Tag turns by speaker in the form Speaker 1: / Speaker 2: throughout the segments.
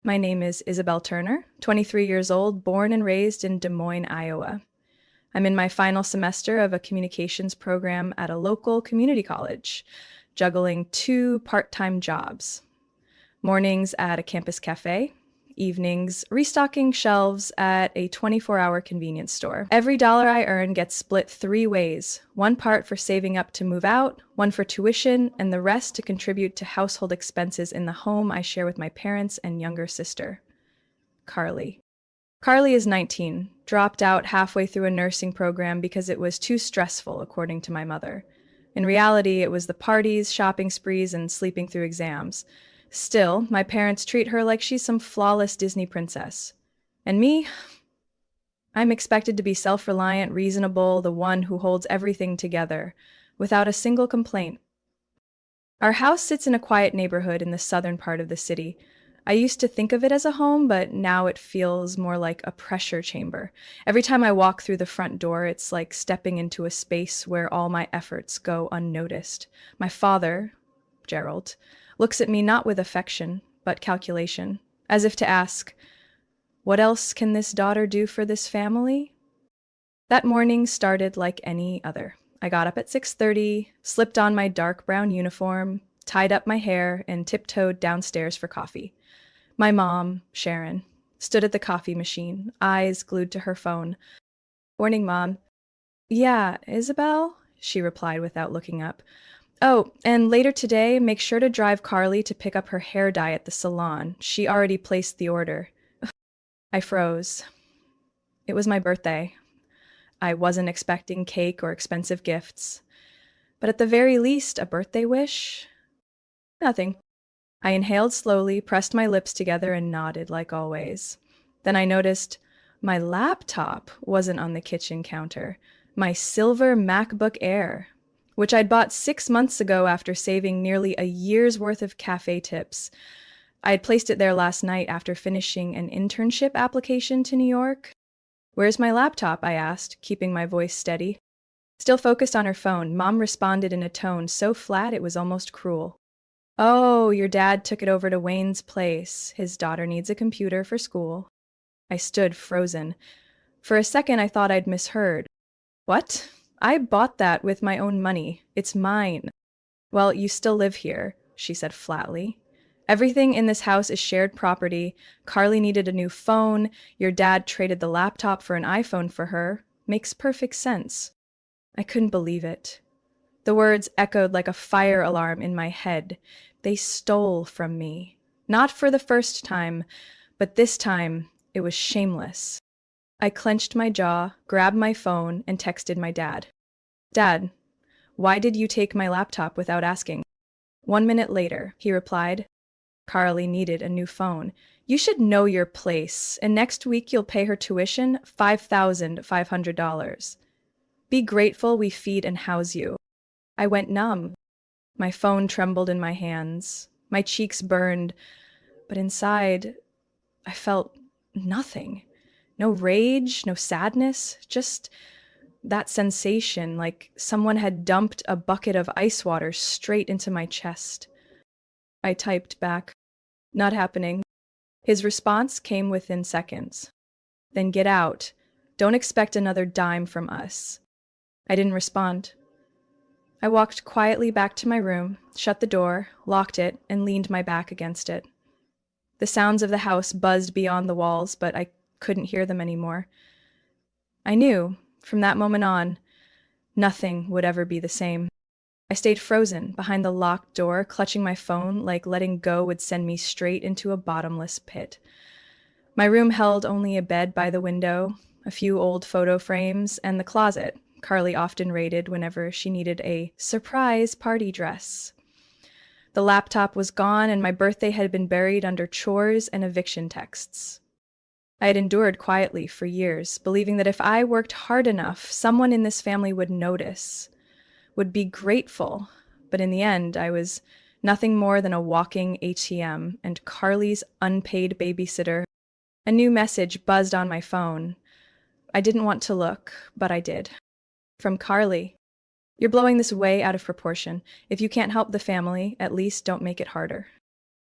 Speaker 1: My name is Isabel Turner, 23 years old, born and raised in Des Moines, Iowa. I'm in my final semester of a communications program at a local community college, juggling two part-time jobs. Mornings at a campus cafe, evenings restocking shelves at a 24-hour convenience store. Every dollar I earn gets split three ways: one part for saving up to move out, one for tuition, and the rest to contribute to household expenses in the home I share with my parents and younger sister. Carly. Carly is 19, dropped out halfway through a nursing program because it was too stressful, according to my mother. In reality, it was the parties, shopping sprees, and sleeping through exams. Still, my parents treat her like she's some flawless Disney princess. And me? I'm expected to be self-reliant, reasonable, the one who holds everything together, without a single complaint. Our house sits in a quiet neighborhood in the southern part of the city. I used to think of it as a home, but now it feels more like a pressure chamber. Every time I walk through the front door, it's like stepping into a space where all my efforts go unnoticed. My father, Gerald, looks at me not with affection, but calculation, as if to ask, "What else can this daughter do for this family?" That morning started like any other. I got up at 6:30, slipped on my dark brown uniform, tied up my hair, and tiptoed downstairs for coffee. My mom, Sharon, stood at the coffee machine, eyes glued to her phone. "Morning, Mom." "Yeah, Isabel?" she replied without looking up. "Oh, and later today, make sure to drive Carly to pick up her hair dye at the salon. She already placed the order." I froze. It was my birthday. I wasn't expecting cake or expensive gifts. But at the very least, a birthday wish? Nothing. I inhaled slowly, pressed my lips together, and nodded like always. Then I noticed my laptop wasn't on the kitchen counter. My silver MacBook Air, which I'd bought 6 months ago after saving nearly a year's worth of cafe tips. I had placed it there last night after finishing an internship application to New York. "Where's my laptop?" I asked, keeping my voice steady. Still focused on her phone, Mom responded in a tone so flat it was almost cruel. "Oh, your dad took it over to Wayne's place. His daughter needs a computer for school." I stood frozen. For a second, I thought I'd misheard. "What? I bought that with my own money. It's mine." "Well, you still live here," she said flatly. "Everything in this house is shared property. Carly needed a new phone. Your dad traded the laptop for an iPhone for her. Makes perfect sense." I couldn't believe it. The words echoed like a fire alarm in my head. They stole from me. Not for the first time, but this time it was shameless. I clenched my jaw, grabbed my phone, and texted my dad. "Dad, why did you take my laptop without asking?" 1 minute later, he replied, "Carly needed a new phone. You should know your place, and next week you'll pay her tuition, $5,500. Be grateful we feed and house you." I went numb. My phone trembled in my hands. My cheeks burned, but inside, I felt nothing. No rage, no sadness, just that sensation like someone had dumped a bucket of ice water straight into my chest. I typed back, "Not happening." His response came within seconds. "Then get out. Don't expect another dime from us." I didn't respond. I walked quietly back to my room, shut the door, locked it, and leaned my back against it. The sounds of the house buzzed beyond the walls, but I couldn't hear them anymore. I knew, from that moment on, nothing would ever be the same. I stayed frozen behind the locked door, clutching my phone like letting go would send me straight into a bottomless pit. My room held only a bed by the window, a few old photo frames, and the closet Carly often raided whenever she needed a surprise party dress. The laptop was gone, and my birthday had been buried under chores and eviction texts. I had endured quietly for years, believing that if I worked hard enough, someone in this family would notice, would be grateful. But in the end, I was nothing more than a walking ATM and Carly's unpaid babysitter. A new message buzzed on my phone. I didn't want to look, but I did. From Carly. "You're blowing this way out of proportion. If you can't help the family, at least don't make it harder."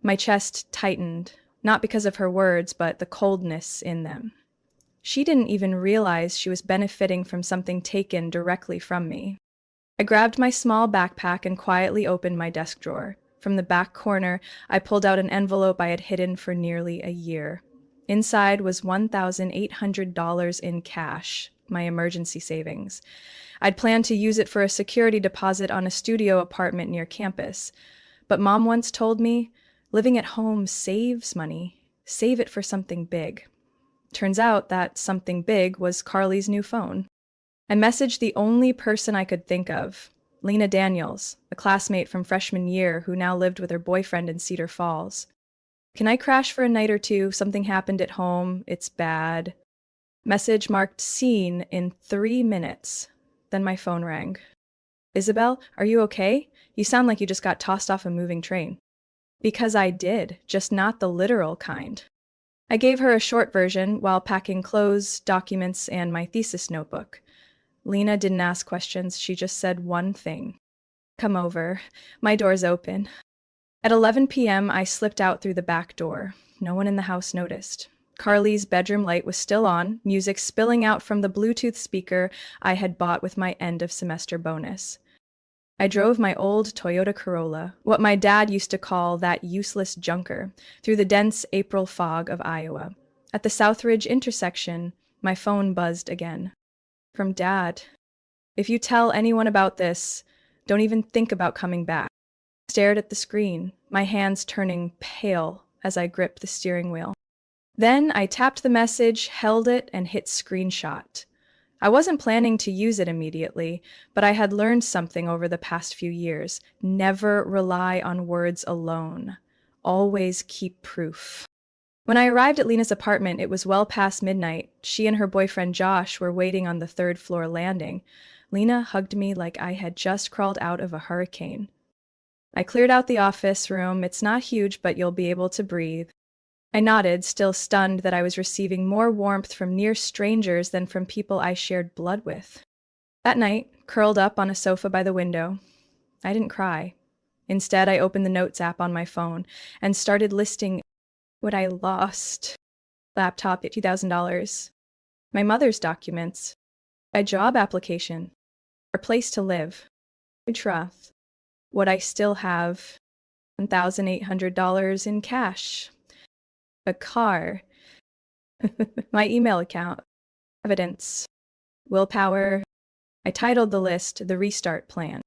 Speaker 1: My chest tightened. not because of her words, but the coldness in them. She didn't even realize she was benefiting from something taken directly from me. I grabbed my small backpack and quietly opened my desk drawer. From the back corner, I pulled out an envelope I had hidden for nearly a year. Inside was $1,800 in cash, my emergency savings. I'd planned to use it for a security deposit on a studio apartment near campus. But Mom once told me, living at home saves money. Save it for something big. Turns out that something big was Carly's new phone. I messaged the only person I could think of, Lena Daniels, a classmate from freshman year who now lived with her boyfriend in Cedar Falls. Can I crash for a night or two? Something happened at home. It's bad. Message marked seen in 3 minutes. Then my phone rang. Isabel, are you okay? You sound like you just got tossed off a moving train. Because I did, just not the literal kind. I gave her a short version while packing clothes, documents, and my thesis notebook. Lena didn't ask questions, she just said one thing. Come over. My door's open. At 11 p.m., I slipped out through the back door. No one in the house noticed. Carly's bedroom light was still on, music spilling out from the Bluetooth speaker I had bought with my end-of-semester bonus. I drove my old Toyota Corolla, what my dad used to call that useless junker, through the dense April fog of Iowa. At the Southridge intersection, my phone buzzed again. From Dad. If you tell anyone about this, don't even think about coming back. I stared at the screen, my hands turning pale as I gripped the steering wheel. Then I tapped the message, held it, and hit screenshot. I wasn't planning to use it immediately, but I had learned something over the past few years. Never rely on words alone. Always keep proof. When I arrived at Lena's apartment, it was well past midnight. She and her boyfriend Josh were waiting on the third-floor landing. Lena hugged me like I had just crawled out of a hurricane. I cleared out the office room. It's not huge, but you'll be able to breathe. I nodded, still stunned that I was receiving more warmth from near strangers than from people I shared blood with. That night, curled up on a sofa by the window, I didn't cry. Instead, I opened the Notes app on my phone and started listing what I lost. Laptop at $2,000. My mother's documents. A job application. A place to live. A trust. What I still have. $1,800 in cash. A car. My email account. Evidence. Willpower. I titled the list The Restart Plan.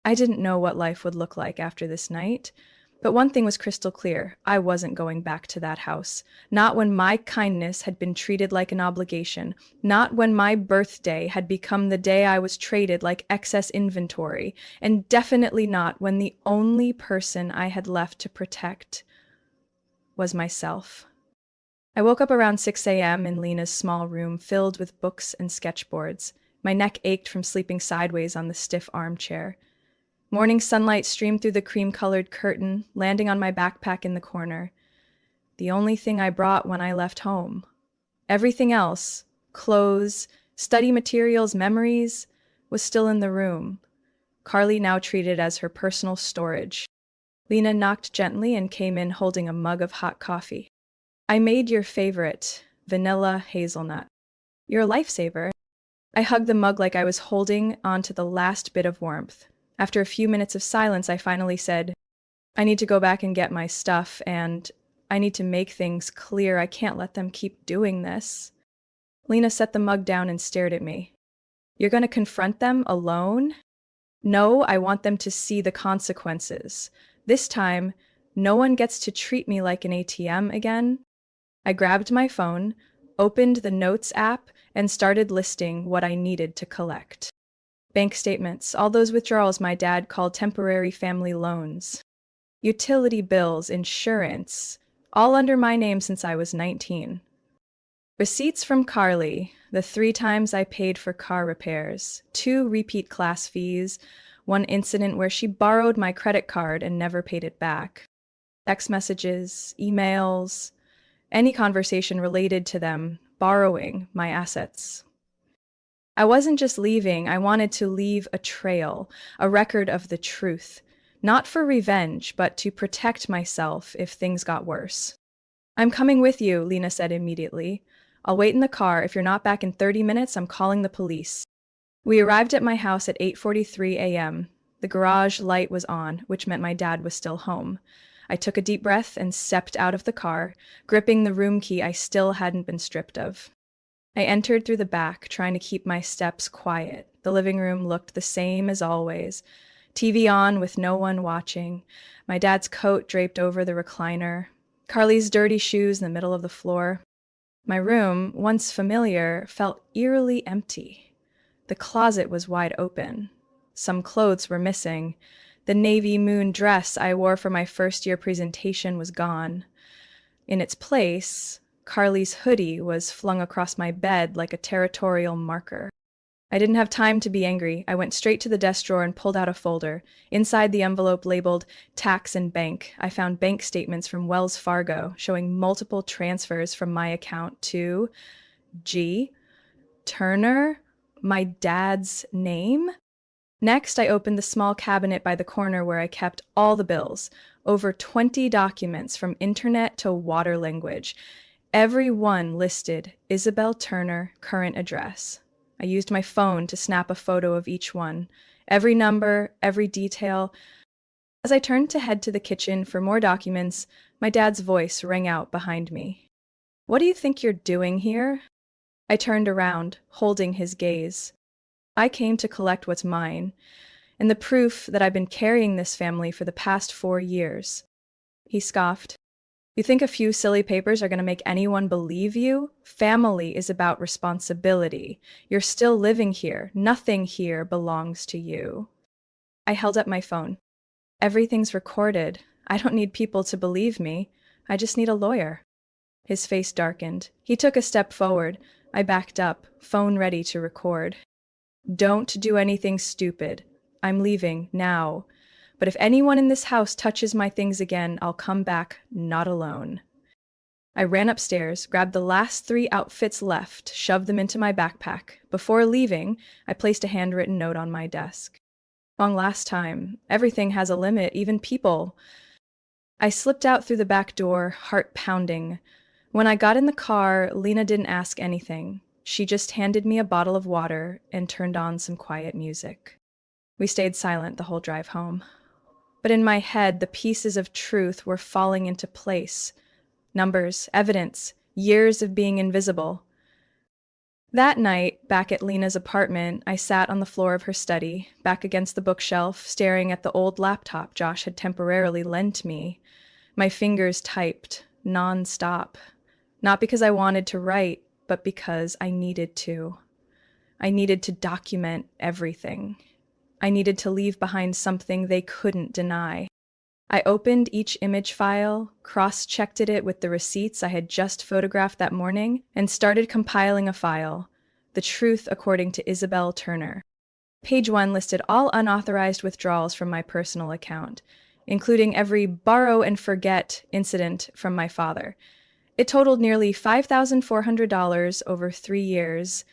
Speaker 1: I didn't know what life would look like after this night, but one thing was crystal clear. I wasn't going back to that house. Not when my kindness had been treated like an obligation. Not when my birthday had become the day I was traded like excess inventory. And definitely not when the only person I had left to protect was myself. I woke up around 6 a.m. in Lena's small room filled with books and sketchboards. My neck ached from sleeping sideways on the stiff armchair. Morning sunlight streamed through the cream-colored curtain, landing on my backpack in the corner. The only thing I brought when I left home. Everything else, clothes, study materials, memories, was still in the room. Carly now treated as her personal storage. Lena knocked gently and came in holding a mug of hot coffee. I made your favorite, vanilla hazelnut. You're a lifesaver. I hugged the mug like I was holding onto the last bit of warmth. After a few minutes of silence, I finally said, I need to go back and get my stuff, and I need to make things clear. I can't let them keep doing this. Lena set the mug down and stared at me. You're going to confront them alone? No, I want them to see the consequences. This time, no one gets to treat me like an ATM again. I grabbed my phone, opened the Notes app, and started listing what I needed to collect. Bank statements, all those withdrawals my dad called temporary family loans. Utility bills, insurance, all under my name since I was 19. Receipts from Carly, the 3 times I paid for car repairs, 2 repeat class fees, 1 incident where she borrowed my credit card and never paid it back. Text messages, emails, any conversation related to them borrowing my assets. I wasn't just leaving, I wanted to leave a trail, a record of the truth, not for revenge, but to protect myself if things got worse. I'm coming with you, Lena said immediately. I'll wait in the car. If you're not back in 30 minutes, I'm calling the police. We arrived at my house at 8:43 a.m. The garage light was on, which meant my dad was still home. I took a deep breath and stepped out of the car, gripping the room key I still hadn't been stripped of. I entered through the back, trying to keep my steps quiet. The living room looked the same as always. TV on with no one watching. My dad's coat draped over the recliner. Carly's dirty shoes in the middle of the floor. My room, once familiar, felt eerily empty. The closet was wide open. Some clothes were missing. The navy moon dress I wore for my first-year presentation was gone. In its place, Carly's hoodie was flung across my bed like a territorial marker. I didn't have time to be angry. I went straight to the desk drawer and pulled out a folder. Inside the envelope labeled Tax and Bank, I found bank statements from Wells Fargo showing multiple transfers from my account to G. Turner, my dad's name. Next, I opened the small cabinet by the corner where I kept all the bills, over 20 documents from internet to water language. Every one listed Isabel Turner, current address. I used my phone to snap a photo of each one, every number, every detail. As I turned to head to the kitchen for more documents, my dad's voice rang out behind me. "What do you think you're doing here?" I turned around, holding his gaze. "I came to collect what's mine, and the proof that I've been carrying this family for the past 4 years." He scoffed. "You think a few silly papers are going to make anyone believe you? Family is about responsibility. You're still living here. Nothing here belongs to you." I held up my phone. "Everything's recorded. I don't need people to believe me. I just need a lawyer." His face darkened. He took a step forward. I backed up, phone ready to record. "Don't do anything stupid. I'm leaving now. But if anyone in this house touches my things again, I'll come back not alone." I ran upstairs, grabbed the last 3 outfits left, shoved them into my backpack. Before leaving, I placed a handwritten note on my desk. "Long last time. Everything has a limit, even people." I slipped out through the back door, heart pounding. When I got in the car, Lena didn't ask anything. She just handed me a bottle of water and turned on some quiet music. We stayed silent the whole drive home. But in my head, the pieces of truth were falling into place. Numbers, evidence, years of being invisible. That night, back at Lena's apartment, I sat on the floor of her study, back against the bookshelf, staring at the old laptop Josh had temporarily lent me. My fingers typed, non-stop. Not because I wanted to write, but because I needed to. I needed to document everything. I needed to leave behind something they couldn't deny. I opened each image file, cross-checked it with the receipts I had just photographed that morning, and started compiling a file, The Truth According to Isabel Turner. Page 1 listed all unauthorized withdrawals from my personal account, including every borrow and forget incident from my father. It totaled nearly $5,400 over 3 years,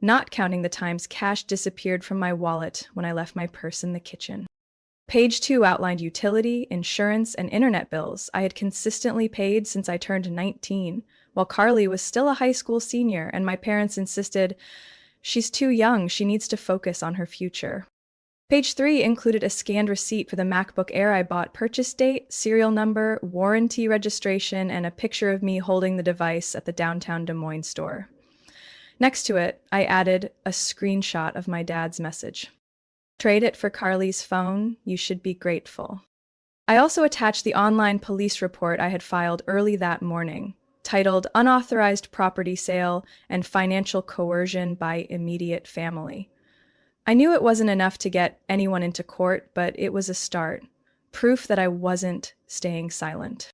Speaker 1: not counting the times cash disappeared from my wallet when I left my purse in the kitchen. Page 2 outlined utility, insurance, and internet bills I had consistently paid since I turned 19, while Carly was still a high school senior and my parents insisted, "She's too young, she needs to focus on her future." Page 3 included a scanned receipt for the MacBook Air I bought, purchase date, serial number, warranty registration, and a picture of me holding the device at the downtown Des Moines store. Next to it, I added a screenshot of my dad's message. "Trade it for Carly's phone, you should be grateful." I also attached the online police report I had filed early that morning, titled Unauthorized Property Sale and Financial Coercion by Immediate Family. I knew it wasn't enough to get anyone into court, but it was a start, proof that I wasn't staying silent.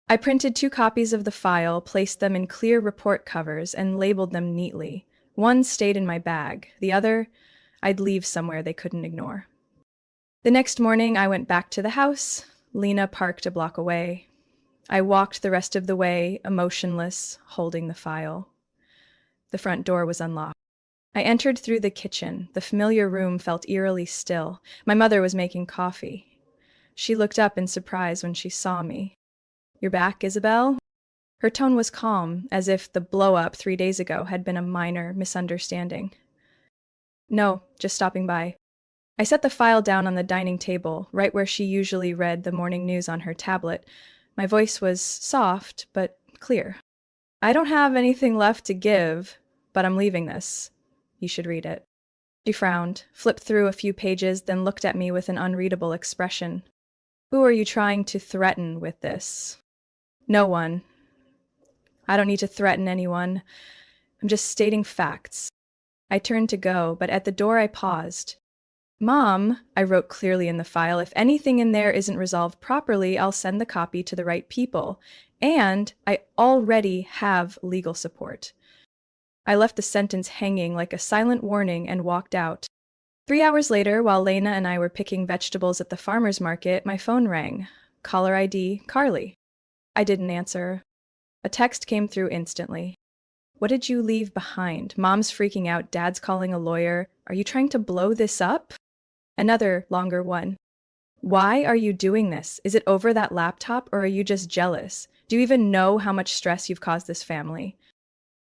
Speaker 1: I printed 2 copies of the file, placed them in clear report covers, and labeled them neatly. One stayed in my bag. The other, I'd leave somewhere they couldn't ignore. The next morning, I went back to the house. Lena parked a block away. I walked the rest of the way, emotionless, holding the file. The front door was unlocked. I entered through the kitchen. The familiar room felt eerily still. My mother was making coffee. She looked up in surprise when she saw me. "You're back, Isabel?" Her tone was calm, as if the blow-up 3 days ago had been a minor misunderstanding. No, just stopping by. I set the file down on the dining table, right where she usually read the morning news on her tablet. My voice was soft, but clear. I don't have anything left to give, but I'm leaving this. You should read it. She frowned, flipped through a few pages, then looked at me with an unreadable expression. Who are you trying to threaten with this? No one. I don't need to threaten anyone. I'm just stating facts. I turned to go, but at the door I paused. Mom, I wrote clearly in the file, if anything in there isn't resolved properly, I'll send the copy to the right people. And I already have legal support. I left the sentence hanging like a silent warning and walked out. 3 hours later, while Lena and I were picking vegetables at the farmer's market, my phone rang. Caller ID, Carly. I didn't answer. A text came through instantly. What did you leave behind? Mom's freaking out, Dad's calling a lawyer. Are you trying to blow this up? Another longer one. Why are you doing this? Is it over that laptop, or are you just jealous? Do you even know how much stress you've caused this family?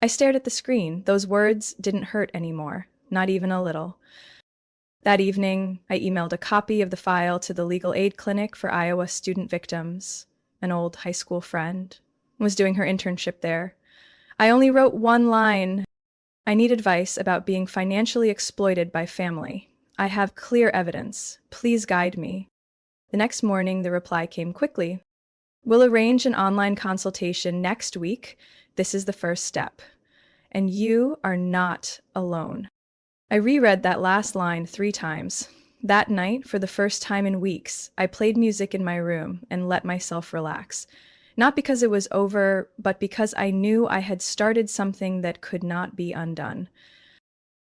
Speaker 1: I stared at the screen. Those words didn't hurt anymore, not even a little. That evening, I emailed a copy of the file to the legal aid clinic for Iowa student victims. An old high school friend was doing her internship there. I only wrote one line. I need advice about being financially exploited by family. I have clear evidence. Please guide me. The next morning, the reply came quickly. We'll arrange an online consultation next week. This is the first step. And you are not alone. I reread that last line 3 times. That night, for the first time in weeks, I played music in my room and let myself relax. Not because it was over, but because I knew I had started something that could not be undone.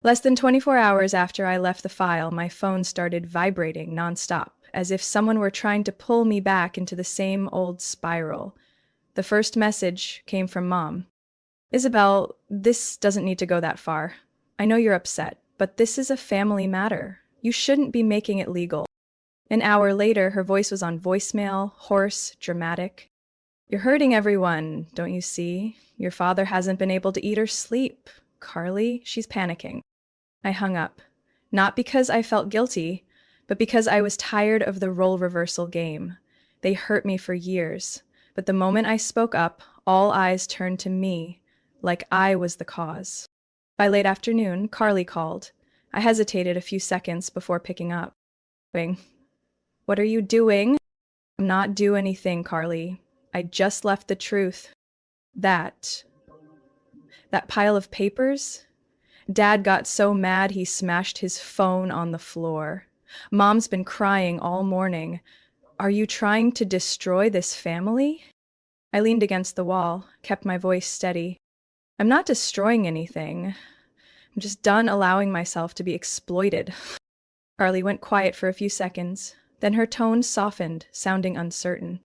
Speaker 1: Less than 24 hours after I left the file, my phone started vibrating nonstop, as if someone were trying to pull me back into the same old spiral. The first message came from Mom. Isabel, this doesn't need to go that far. I know you're upset, but this is a family matter. You shouldn't be making it legal. An hour later, her voice was on voicemail, hoarse, dramatic. You're hurting everyone, don't you see? Your father hasn't been able to eat or sleep. Carly, she's panicking. I hung up. Not because I felt guilty, but because I was tired of the role reversal game. They hurt me for years, but the moment I spoke up, all eyes turned to me, like I was the cause. By late afternoon, Carly called. I hesitated a few seconds before picking up. What are you doing? I'm not do anything, Carly. I just left the truth. That pile of papers? Dad got so mad he smashed his phone on the floor. Mom's been crying all morning. Are you trying to destroy this family? I leaned against the wall, kept my voice steady. I'm not destroying anything. I'm just done allowing myself to be exploited. Carly went quiet for a few seconds. Then her tone softened, sounding uncertain.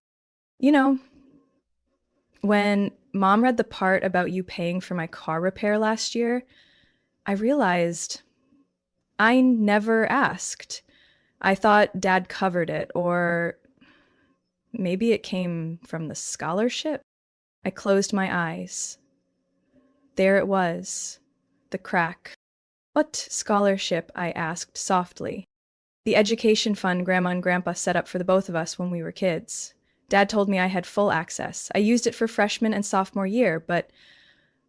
Speaker 1: You know, when Mom read the part about you paying for my car repair last year, I realized I never asked. I thought Dad covered it, or maybe it came from the scholarship. I closed my eyes. There it was, the crack. What scholarship? I asked softly. The education fund Grandma and Grandpa set up for the both of us when we were kids. Dad told me I had full access. I used it for freshman and sophomore year, but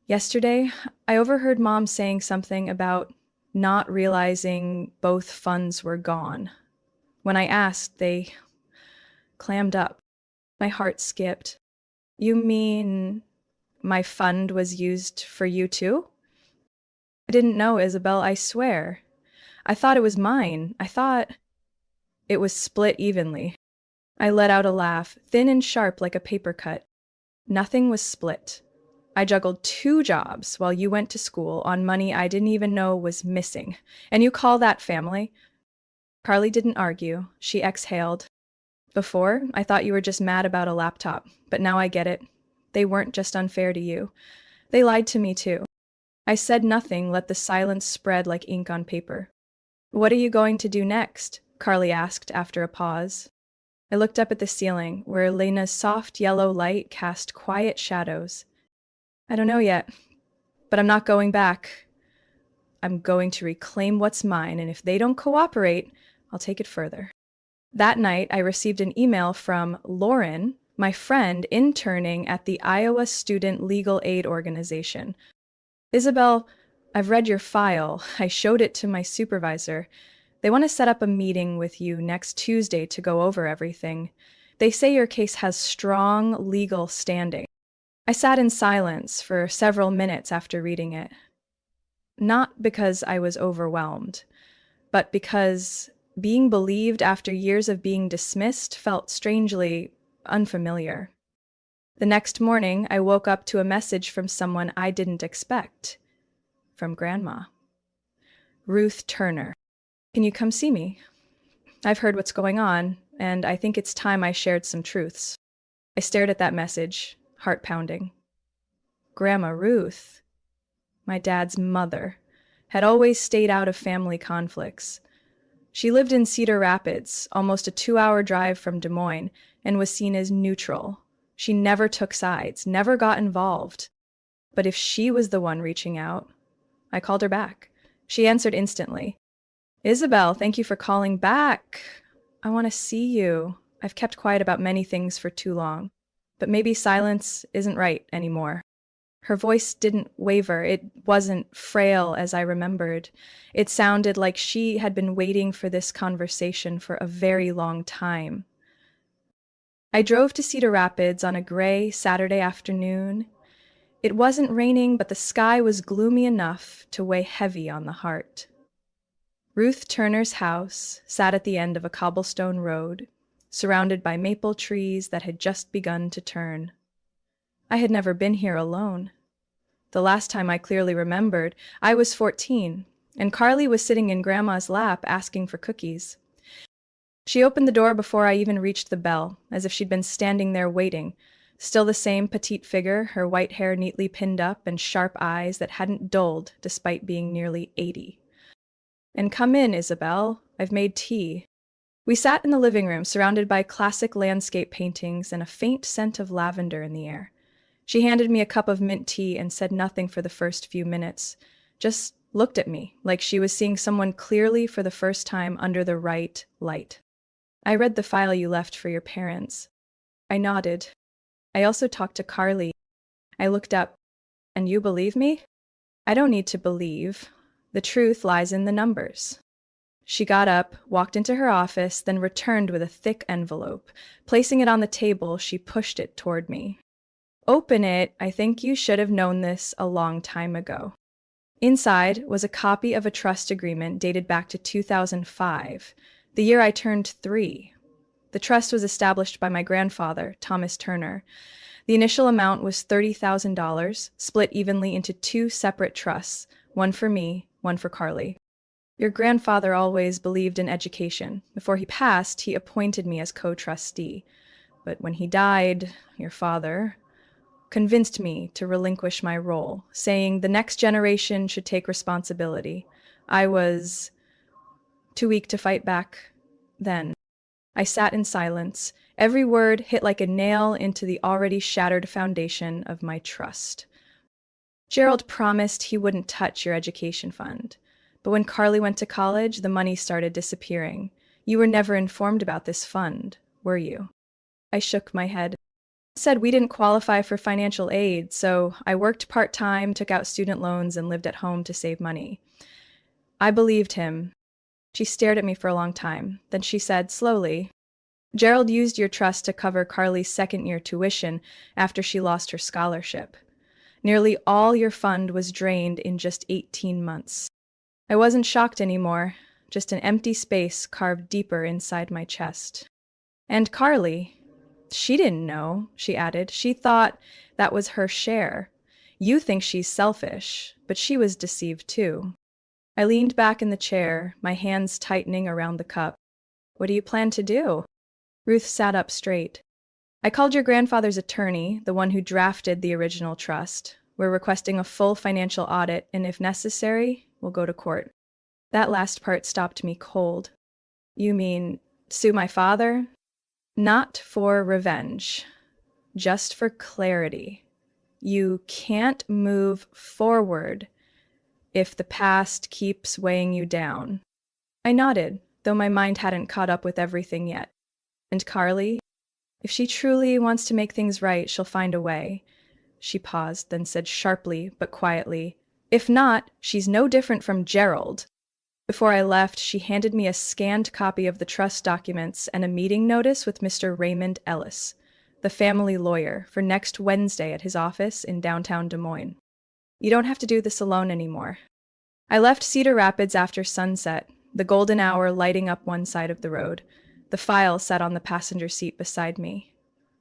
Speaker 1: yesterday I overheard Mom saying something about not realizing both funds were gone. When I asked, they clammed up. My heart skipped. You mean my fund was used for you too? I didn't know, Isabel, I swear. I thought it was mine. I thought it was split evenly. I let out a laugh, thin and sharp like a paper cut. Nothing was split. I juggled 2 jobs while you went to school on money I didn't even know was missing. And you call that family? Carly didn't argue. She exhaled. Before, I thought you were just mad about a laptop, but now I get it. They weren't just unfair to you. They lied to me too. I said nothing, let the silence spread like ink on paper. What are you going to do next? Carly asked after a pause. I looked up at the ceiling, where Elena's soft yellow light cast quiet shadows. I don't know yet, but I'm not going back. I'm going to reclaim what's mine, and if they don't cooperate, I'll take it further. That night, I received an email from Lauren, my friend interning at the Iowa Student Legal Aid Organization. Isabel, I've read your file. I showed it to my supervisor. They want to set up a meeting with you next Tuesday to go over everything. They say your case has strong legal standing. I sat in silence for several minutes after reading it. Not because I was overwhelmed, but because being believed after years of being dismissed felt strangely unfamiliar. The next morning, I woke up to a message from someone I didn't expect. From Grandma. Ruth Turner. Can you come see me? I've heard what's going on, and I think it's time I shared some truths. I stared at that message, heart pounding. Grandma Ruth, my dad's mother, had always stayed out of family conflicts. She lived in Cedar Rapids, almost a 2-hour drive from Des Moines, and was seen as neutral. She never took sides, never got involved. But if she was the one reaching out, I called her back. She answered instantly. Isabel, thank you for calling back. I want to see you. I've kept quiet about many things for too long, but maybe silence isn't right anymore. Her voice didn't waver. It wasn't frail as I remembered. It sounded like she had been waiting for this conversation for a very long time. I drove to Cedar Rapids on a gray Saturday afternoon. It wasn't raining, but the sky was gloomy enough to weigh heavy on the heart. Ruth Turner's house sat at the end of a cobblestone road, surrounded by maple trees that had just begun to turn. I had never been here alone. The last time I clearly remembered, I was 14, and Carly was sitting in Grandma's lap asking for cookies. She opened the door before I even reached the bell, as if she'd been standing there waiting, still the same petite figure, her white hair neatly pinned up and sharp eyes that hadn't dulled despite being nearly 80. And come in, Isabel. I've made tea. We sat in the living room, surrounded by classic landscape paintings and a faint scent of lavender in the air. She handed me a cup of mint tea and said nothing for the first few minutes, just looked at me like she was seeing someone clearly for the first time under the right light. I read the file you left for your parents. I nodded. I also talked to Carly. I looked up. And you believe me? I don't need to believe. The truth lies in the numbers. She got up, walked into her office, then returned with a thick envelope. Placing it on the table, she pushed it toward me. Open it. I think you should have known this a long time ago. Inside was a copy of a trust agreement dated back to 2005, the year I turned 3. The trust was established by my grandfather, Thomas Turner. The initial amount was $30,000, split evenly into 2 separate trusts, one for me, one for Carly. Your grandfather always believed in education. Before he passed, he appointed me as co-trustee. But when he died, your father convinced me to relinquish my role, saying the next generation should take responsibility. I was too weak to fight back then. I sat in silence. Every word hit like a nail into the already shattered foundation of my trust. Gerald promised he wouldn't touch your education fund. But when Carly went to college, the money started disappearing. You were never informed about this fund, were you? I shook my head. Said we didn't qualify for financial aid, so I worked part-time, took out student loans, and lived at home to save money. I believed him. She stared at me for a long time. Then she said slowly, Gerald used your trust to cover Carly's second-year tuition after she lost her scholarship. Nearly all your fund was drained in just 18 months. I wasn't shocked anymore, just an empty space carved deeper inside my chest. And Carly, she didn't know, she added. She thought that was her share. You think she's selfish, but she was deceived too. I leaned back in the chair, my hands tightening around the cup. What do you plan to do? Ruth sat up straight. I called your grandfather's attorney, the one who drafted the original trust. We're requesting a full financial audit, and if necessary, we'll go to court. That last part stopped me cold. You mean sue my father? Not for revenge, just for clarity. You can't move forward if the past keeps weighing you down. I nodded, though my mind hadn't caught up with everything yet. And Carly? If she truly wants to make things right, she'll find a way. She paused, then said sharply but quietly, "If not, she's no different from Gerald." Before I left, she handed me a scanned copy of the trust documents and a meeting notice with Mr. Raymond Ellis, the family lawyer, for next Wednesday at his office in downtown Des Moines. "You don't have to do this alone anymore." I left Cedar Rapids after sunset, the golden hour lighting up one side of the road. The file sat on the passenger seat beside me.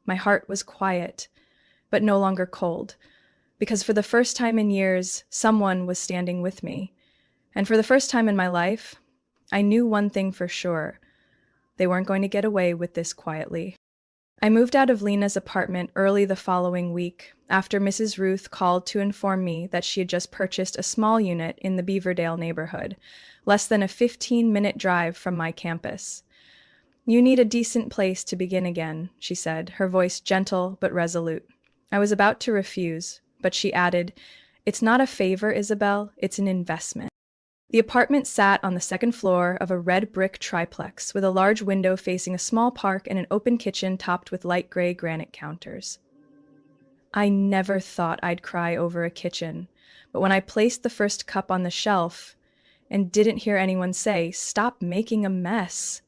Speaker 1: My heart was quiet, but no longer cold, because for the first time in years, someone was standing with me. And for the first time in my life, I knew one thing for sure. They weren't going to get away with this quietly. I moved out of Lena's apartment early the following week, after Mrs. Ruth called to inform me that she had just purchased a small unit in the Beaverdale neighborhood, less than a 15-minute drive from my campus. "You need a decent place to begin again," she said, her voice gentle but resolute. I was about to refuse, but she added, "It's not a favor, Isabel, it's an investment." The apartment sat on the second floor of a red brick triplex with a large window facing a small park and an open kitchen topped with light gray granite counters. I never thought I'd cry over a kitchen, but when I placed the first cup on the shelf and didn't hear anyone say, "Stop making a mess,"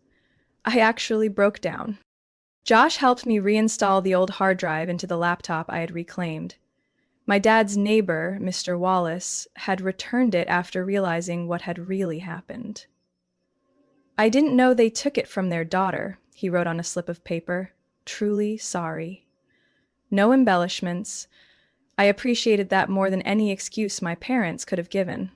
Speaker 1: I actually broke down. Josh helped me reinstall the old hard drive into the laptop I had reclaimed. My dad's neighbor, Mr. Wallace, had returned it after realizing what had really happened. "I didn't know they took it from their daughter," he wrote on a slip of paper. "Truly sorry." No embellishments. I appreciated that more than any excuse my parents could have given.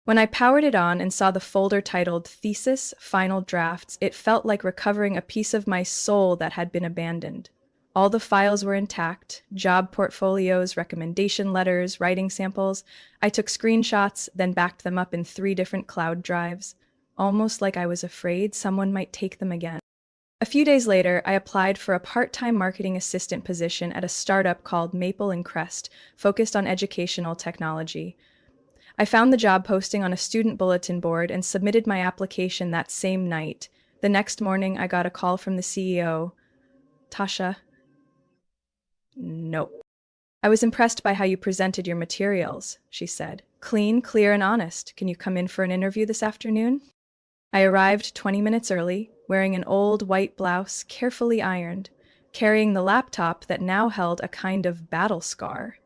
Speaker 1: When I powered it on and saw the folder titled Thesis Final Drafts, it felt like recovering a piece of my soul that had been abandoned. All the files were intact: job portfolios, recommendation letters, writing samples. I took screenshots, then backed them up in 3 different cloud drives, almost like I was afraid someone might take them again. A few days later, I applied for a part-time marketing assistant position at a startup called Maple and Crest, focused on educational technology. I found the job posting on a student bulletin board and submitted my application that same night. The next morning, I got a call from the CEO. "Tasha." "Nope." "I was impressed by how you presented your materials," she said. "Clean, clear, and honest. Can you come in for an interview this afternoon?" I arrived 20 minutes early, wearing an old white blouse, carefully ironed, carrying the laptop that now held a kind of battle scar.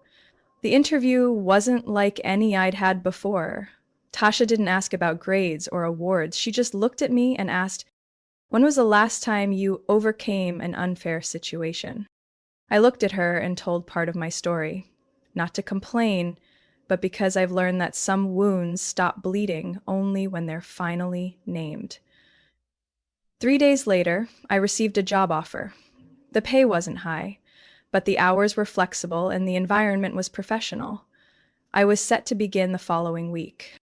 Speaker 1: The interview wasn't like any I'd had before. Tasha didn't ask about grades or awards. She just looked at me and asked, "When was the last time you overcame an unfair situation?" I looked at her and told part of my story. Not to complain, but because I've learned that some wounds stop bleeding only when they're finally named. 3 days later, I received a job offer. The pay wasn't high, but the hours were flexible and the environment was professional. I was set to begin the following week.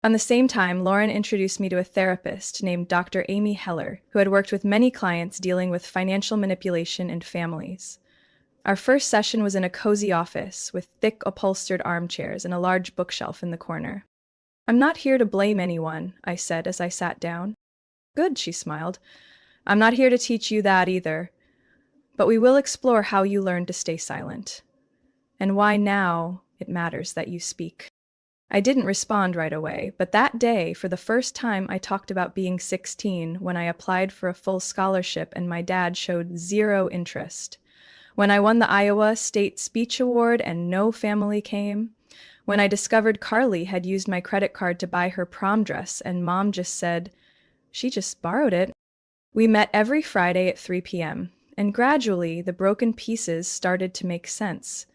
Speaker 1: On the same time, Lauren introduced me to a therapist named Dr. Amy Heller, who had worked with many clients dealing with financial manipulation and families. Our first session was in a cozy office with thick upholstered armchairs and a large bookshelf in the corner. "I'm not here to blame anyone," I said as I sat down. "Good," she smiled. "I'm not here to teach you that either. But we will explore how you learn to stay silent, and why now it matters that you speak." I didn't respond right away, but that day, for the first time, I talked about being 16 when I applied for a full scholarship and my dad showed zero interest. When I won the Iowa State Speech Award and no family came. When I discovered Carly had used my credit card to buy her prom dress and Mom just said, "She just borrowed it." We met every Friday at 3 p.m., and gradually the broken pieces started to make sense.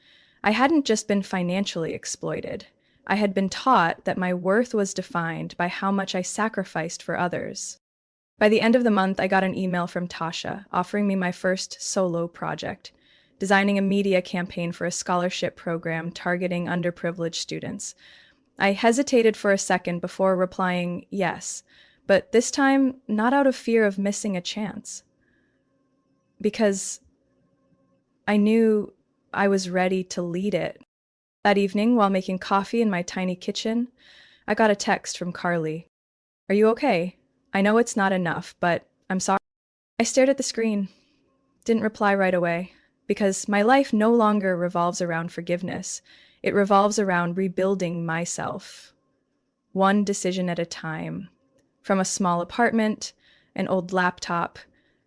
Speaker 1: I hadn't just been financially exploited. I had been taught that my worth was defined by how much I sacrificed for others. By the end of the month, I got an email from Tasha offering me my first solo project, designing a media campaign for a scholarship program targeting underprivileged students. I hesitated for a second before replying yes, but this time not out of fear of missing a chance. because I knew I was ready to lead it. That evening, while making coffee in my tiny kitchen, I got a text from Carly. "Are you okay? I know it's not enough, but I'm sorry." I stared at the screen, didn't reply right away, because my life no longer revolves around forgiveness. It revolves around rebuilding myself, one decision at a time. From a small apartment, an old laptop,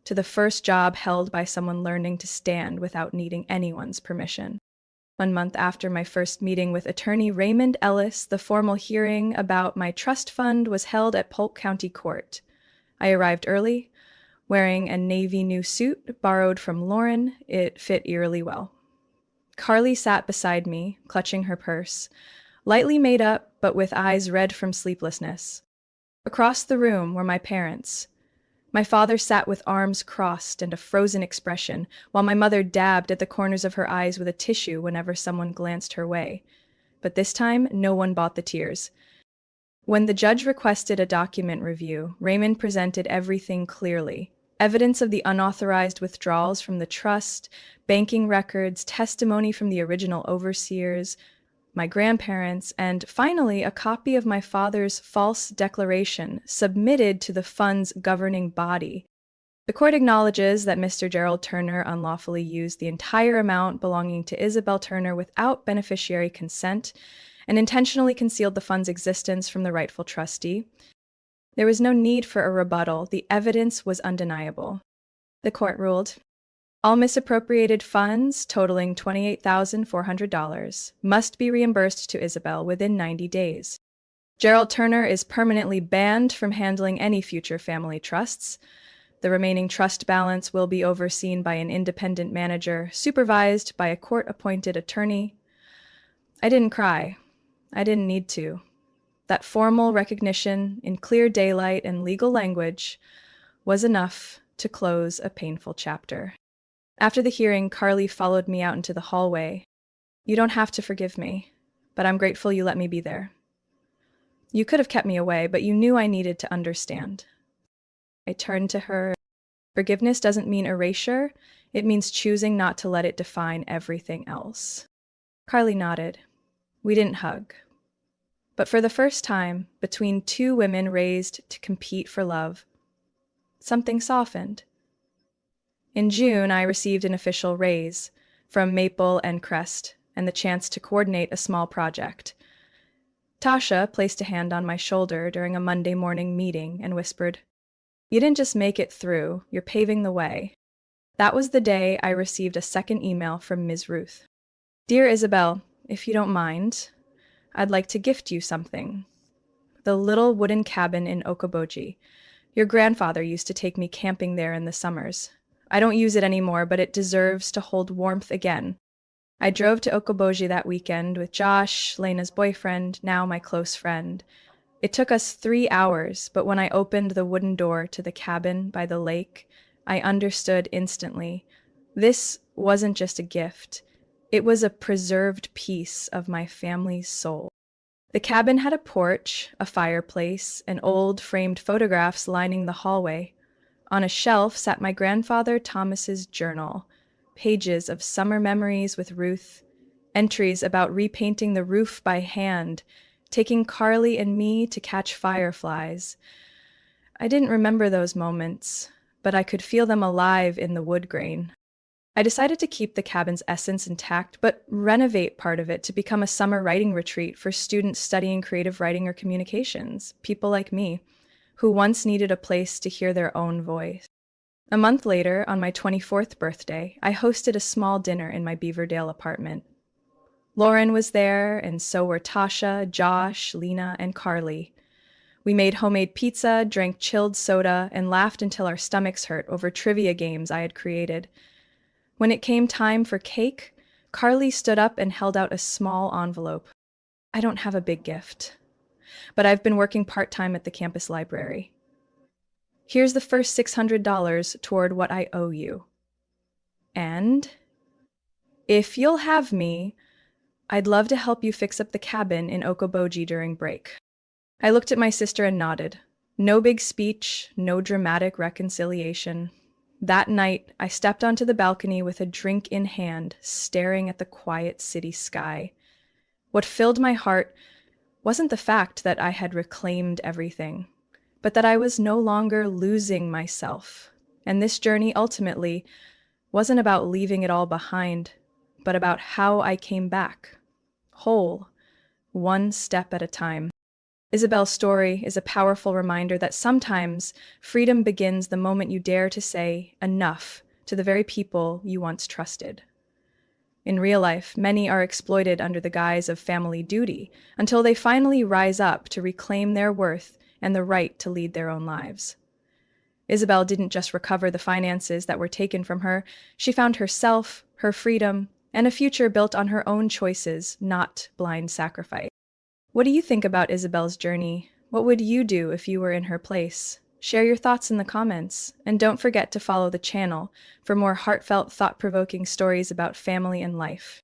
Speaker 1: to the first job held by someone learning to stand without needing anyone's permission. 1 month after my first meeting with attorney Raymond Ellis, the formal hearing about my trust fund was held at Polk County Court. I arrived early, wearing a navy new suit borrowed from Lauren. It fit eerily well. Carly sat beside me, clutching her purse, lightly made up but with eyes red from sleeplessness. Across the room were my parents. My father sat with arms crossed and a frozen expression, while my mother dabbed at the corners of her eyes with a tissue whenever someone glanced her way. But this time, no one bought the tears. When the judge requested a document review, Raymond presented everything clearly. Evidence of the unauthorized withdrawals from the trust, banking records, testimony from the original overseers, my grandparents, and finally a copy of my father's false declaration submitted to the fund's governing body. The court acknowledges that Mr. Gerald Turner unlawfully used the entire amount belonging to Isabel Turner without beneficiary consent and intentionally concealed the fund's existence from the rightful trustee. There was no need for a rebuttal. The evidence was undeniable. The court ruled, all misappropriated funds, totaling $28,400, must be reimbursed to Isabel within 90 days. Gerald Turner is permanently banned from handling any future family trusts. The remaining trust balance will be overseen by an independent manager, supervised by a court-appointed attorney. I didn't cry. I didn't need to. That formal recognition in clear daylight and legal language was enough to close a painful chapter. After the hearing, Carly followed me out into the hallway. "You don't have to forgive me, but I'm grateful you let me be there. You could have kept me away, but you knew I needed to understand." I turned to her. Forgiveness doesn't mean erasure. It means choosing not to let it define everything else. Carly nodded. We didn't hug. But for the first time, between two women raised to compete for love, something softened. In June, I received an official raise from Maple and Crest and the chance to coordinate a small project. Tasha placed a hand on my shoulder during a Monday morning meeting and whispered, "You didn't just make it through, you're paving the way." That was the day I received a second email from Ms. Ruth. "Dear Isabel, if you don't mind, I'd like to gift you something. The little wooden cabin in Okoboji. Your grandfather used to take me camping there in the summers. I don't use it anymore, but it deserves to hold warmth again. I drove to Okoboji that weekend with Josh, Lena's boyfriend, now my close friend. It took us 3 hours, but when I opened the wooden door to the cabin by the lake, I understood instantly. This wasn't just a gift. It was a preserved piece of my family's soul. The cabin had a porch, a fireplace, and old framed photographs lining the hallway. On a shelf sat my grandfather Thomas's journal, pages of summer memories with Ruth, entries about repainting the roof by hand, taking Carly and me to catch fireflies. I didn't remember those moments, but I could feel them alive in the wood grain. I decided to keep the cabin's essence intact, but renovate part of it to become a summer writing retreat for students studying creative writing or communications, people like me, who once needed a place to hear their own voice. A month later, on my 24th birthday, I hosted a small dinner in my Beaverdale apartment. Lauren was there, and so were Tasha, Josh, Lena, and Carly. We made homemade pizza, drank chilled soda, and laughed until our stomachs hurt over trivia games I had created. When it came time for cake, Carly stood up and held out a small envelope. "I don't have a big gift, but I've been working part-time at the campus library. Here's the first $600 toward what I owe you. And if you'll have me, I'd love to help you fix up the cabin in Okoboji during break." I looked at my sister and nodded. No big speech, no dramatic reconciliation. That night, I stepped onto the balcony with a drink in hand, staring at the quiet city sky. What filled my heart wasn't the fact that I had reclaimed everything, but that I was no longer losing myself. And this journey ultimately wasn't about leaving it all behind, but about how I came back, whole, one step at a time. Isabel's story is a powerful reminder that sometimes freedom begins the moment you dare to say enough to the very people you once trusted. In real life, many are exploited under the guise of family duty until they finally rise up to reclaim their worth and the right to lead their own lives. Isabel didn't just recover the finances that were taken from her, she found herself, her freedom, and a future built on her own choices, not blind sacrifice. What do you think about Isabel's journey? What would you do if you were in her place? Share your thoughts in the comments, and don't forget to follow the channel for more heartfelt, thought-provoking stories about family and life.